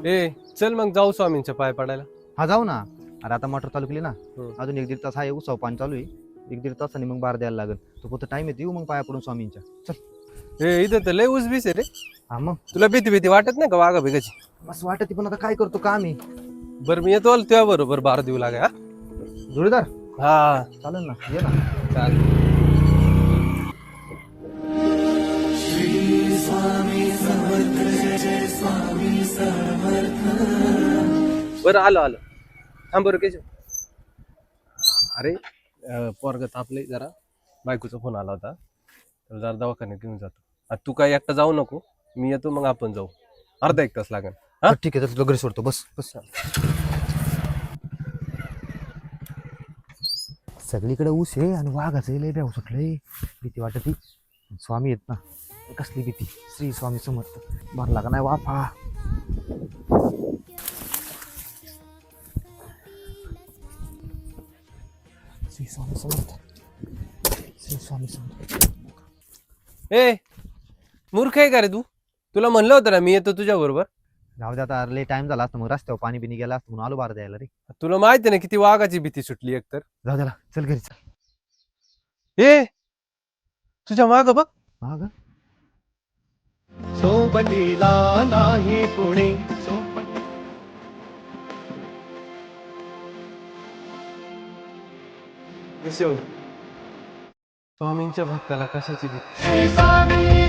ए चल मग जाऊ स्वामींच्या पाय पडायला. हा जाऊ ना. अरे आता मोटर चालू केली ना, हम्म. अजून 1-1.5 तास आहे. उसाव पाणी चालू आहे. 1-1.5 तासाने मग बार द्यायला लागेल. तो फक्त टाइम येते येऊ मग पाया पडून स्वामींच्या. चल. ए इथं तर लय ऊस बीस आहे रे. हा मग तुला भीती भीती वाटत नाही का वाघा भिगाची? असं वाटत पण आता काय करतो काम आहे. बरं मी येतो तुझ्या बरोबर बार देऊ लागा. जोडीदार हा चालेल ना, ये ना. चाल. बरं आलो आलो. थांब बरं केशव. अरे पोरग तापले जरा, बायकोचा फोन आला होता तर जरा दवाखान्यात घेऊन जातो. आता तू काय एकटा जाऊ नको, मी येतो मग आपण जाऊ. अर्धा एक तास लागेल. हा? ठीक आहे, तर तुला घरी सोडतो. बस बस. सगळीकडे ऊस आहे आणि वाघाचं लय ब्याव सुटलंय. भीती वाटत. स्वामी येत ना, कसली भीती. श्री स्वामी समर्थ. मारला का नाही वाफा. श्री स्वामी समर्थ. श्री स्वामी समर्थ. ए मूर्ख आहे का रे तू? तुला म्हणलं होतं ना मी येतो तुझ्या बरोबर. जाऊ दे आता, लय टाइम झाला असतं. मग रस्त्यावर पाणी बिनी गेला असतं म्हणून आलो बार द्यायला रे. तुला माहिती ना किती वाघाची भीती सुटली एकतर. जाऊ द्याला, चल घरी चल. ए तुझ्या माग बघ. माग सोबतीला नाही पुणे स्वामींच्या भक्ताला कशाची भीती? स्वामी